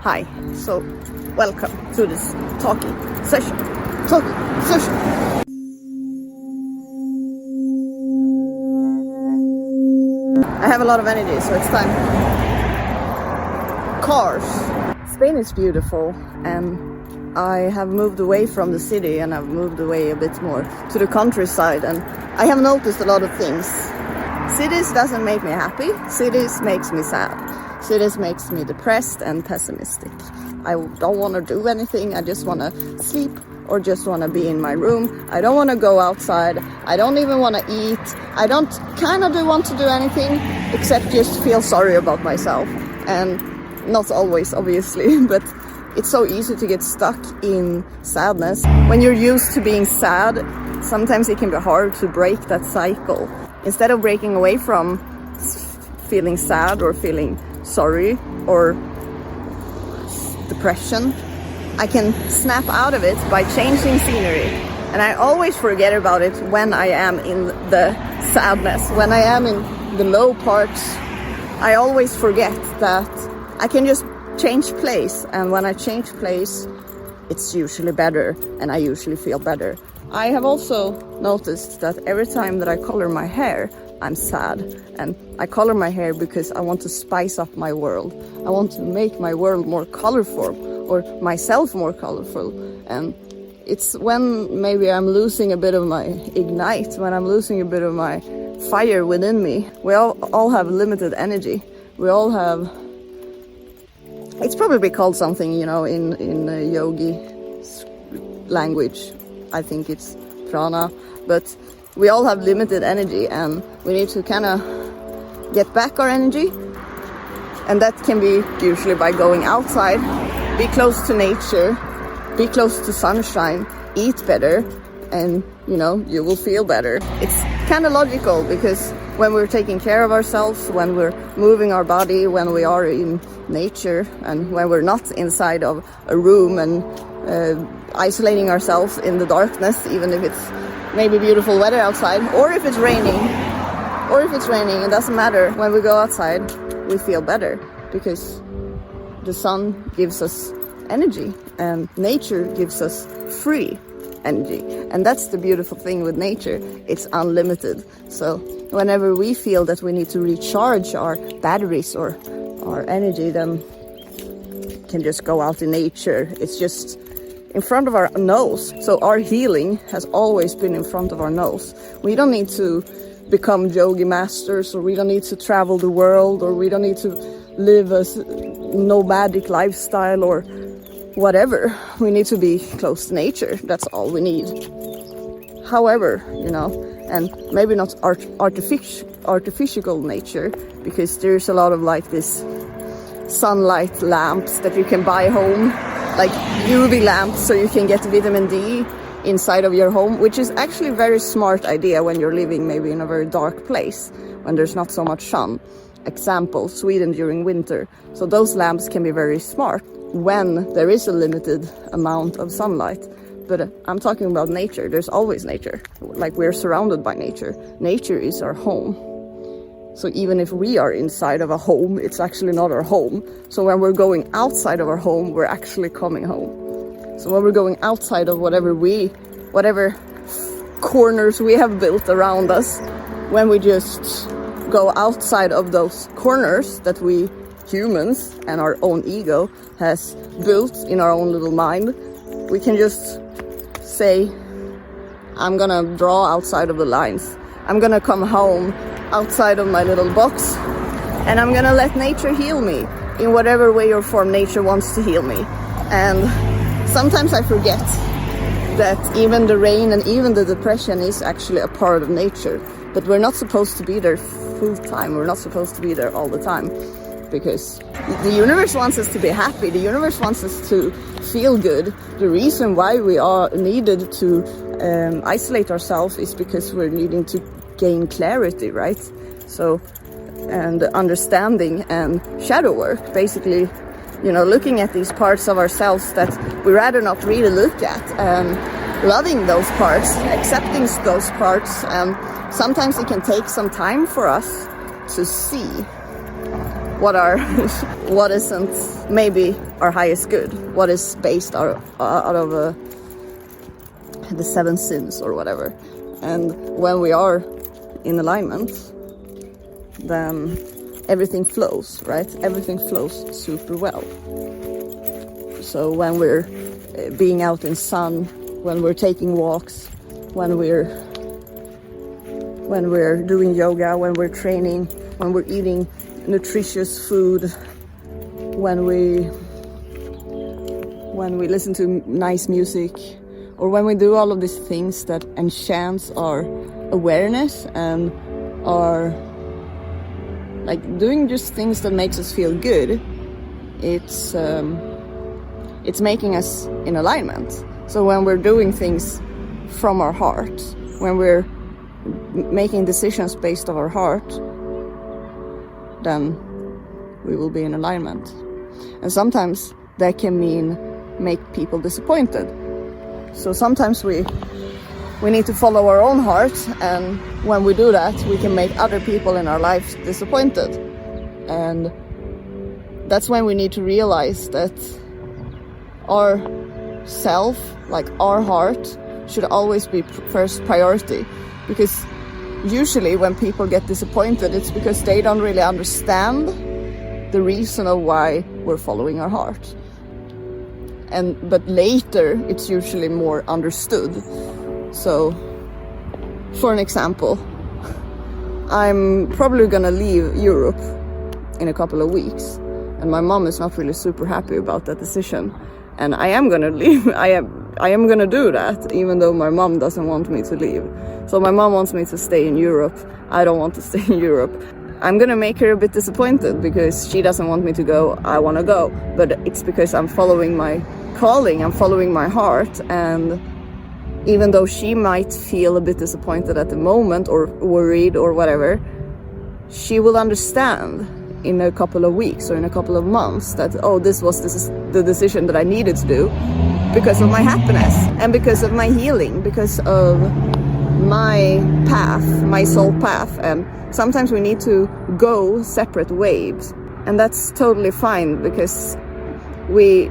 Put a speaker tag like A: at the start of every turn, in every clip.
A: Hi, so welcome to this talking session. I have a lot of energy, so it's time. Cars. Spain is beautiful, and I have moved away from the city and I've moved away a bit more to the countryside, and I have noticed a lot of things. Cities doesn't make me happy. Cities makes me sad. Cities makes me depressed and pessimistic. I don't want to do anything. I just want to sleep or just want to be in my room. I don't want to go outside. I don't even want to eat. I don't want to do anything except just feel sorry about myself. And not always, obviously, but it's so easy to get stuck in sadness. When you're used to being sad, sometimes it can be hard to break that cycle. Instead of breaking away from feeling sad or feeling sorry or depression, I can snap out of it by changing scenery. And I always forget about it when I am in the sadness, when I am in the low parts. I always forget that I can just change place, and when I change place, it's usually better and I usually feel better. I have also noticed that every time that I color my hair, I'm sad, and I color my hair because I want to spice up my world. I want to make my world more colorful, or myself more colorful. And it's when maybe I'm losing a bit of my ignite, when I'm losing a bit of my fire within me. We all have limited energy. We all have, it's probably called something, in yogi language. I think it's prana, but we all have limited energy, and we need to kind of get back our energy. And that can be usually by going outside, be close to nature, be close to sunshine, eat better, and you will feel better. It's kind of logical, because when we're taking care of ourselves, when we're moving our body, when we are in nature, and when we're not inside of a room and isolating ourselves in the darkness, even if it's maybe beautiful weather outside, or if it's raining, it doesn't matter. When we go outside, we feel better, because the sun gives us energy and nature gives us free energy. And that's the beautiful thing with nature. It's unlimited. So whenever we feel that we need to recharge our batteries or our energy, then we can just go out in nature. It's just in front of our nose. So our healing has always been in front of our nose. We don't need to become yogi masters, or we don't need to travel the world, or we don't need to live a nomadic lifestyle or whatever. We need to be close to nature. That's all we need. However, and maybe not artificial nature, because there's a lot of this sunlight lamps that you can buy home, like UV lamps, so you can get vitamin D inside of your home, which is actually a very smart idea when you're living maybe in a very dark place, when there's not so much sun. Example, Sweden during winter. So those lamps can be very smart when there is a limited amount of sunlight. But I'm talking about nature. There's always nature. Like, we're surrounded by nature. Nature is our home. So even if we are inside of a home, it's actually not our home. So when we're going outside of our home, we're actually coming home. So when we're going outside of whatever corners we have built around us, when we just go outside of those corners that we humans and our own ego has built in our own little mind, we can just say, I'm gonna draw outside of the lines. I'm gonna come home outside of my little box, and I'm gonna let nature heal me in whatever way or form nature wants to heal me. And sometimes I forget that even the rain and even the depression is actually a part of nature, but we're not supposed to be there full time. We're not supposed to be there all the time, because the universe wants us to be happy. The universe wants us to feel good. The reason why we are needed to isolate ourselves is because we're needing to gain clarity, right? So, and understanding and shadow work, basically, looking at these parts of ourselves that we rather not really look at, and loving those parts, accepting those parts. And sometimes it can take some time for us to see what isn't maybe our highest good, what is based out of the 7 sins or whatever. And when we are in alignment, then everything flows, right? Everything flows super well. So when we're being out in sun, when we're taking walks, when we're doing yoga, when we're training, when we're eating nutritious food, when we listen to nice music, or when we do all of these things that enchants our awareness and are like doing just things that makes us feel good, it's making us in alignment. So when we're doing things from our heart, when we're making decisions based on our heart, then we will be in alignment. And sometimes that can mean make people disappointed. So sometimes we need to follow our own heart, and when we do that, we can make other people in our lives disappointed. And that's when we need to realize that our self, like our heart, should always be first priority. Because usually when people get disappointed, it's because they don't really understand the reason of why we're following our heart. But later it's usually more understood. So for an example, I'm probably gonna leave Europe in a couple of weeks, and my mom is not really super happy about that decision. And I am gonna leave. I am gonna do that, even though my mom doesn't want me to leave. So my mom wants me to stay in Europe. I don't want to stay in Europe. I'm gonna make her a bit disappointed because she doesn't want me to go. I want to go, but it's because I'm following my calling. I'm following my heart, and even though she might feel a bit disappointed at the moment or worried or whatever, she will understand in a couple of weeks or in a couple of months that, oh, this is the decision that I needed to do because of my happiness and because of my healing, because of my path, my soul path. And sometimes we need to go separate ways, and that's totally fine, because we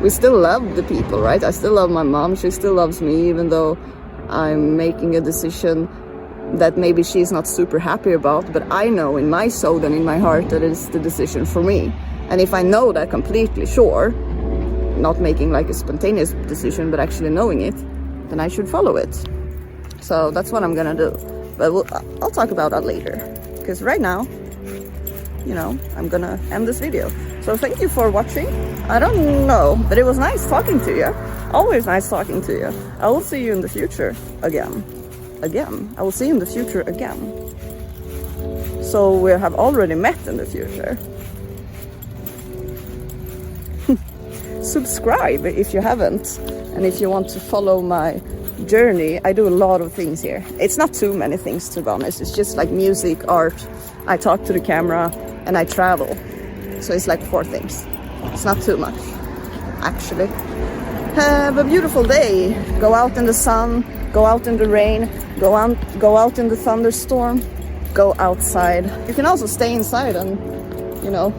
A: still love the people, right? I still love my mom. She still loves me, even though I'm making a decision that maybe she's not super happy about. But I know in my soul and in my heart that it's the decision for me. And if I know that completely sure, not making like a spontaneous decision, but actually knowing it, then I should follow it. So that's what I'm gonna do. But I'll talk about that later, because right now, you know, I'm gonna end this video. So thank you for watching. I don't know, but it was nice talking to you. Always nice talking to you. I will see you in the future again. I will see you in the future again. So we have already met in the future. Subscribe if you haven't, and if you want to follow my journey. I do a lot of things here. It's not too many things, to be honest. It's just like music, art, I talk to the camera, and I travel. So it's like 4 things. It's not too much, actually. Have a beautiful day. Go out in the sun, go out in the rain, go out in the thunderstorm, go outside. You can also stay inside and, you know,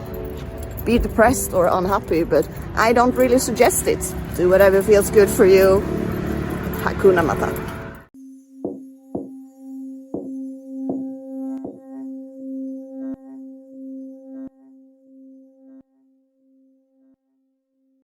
A: be depressed or unhappy, but I don't really suggest it. Do whatever feels good for you. Hakuna Matata.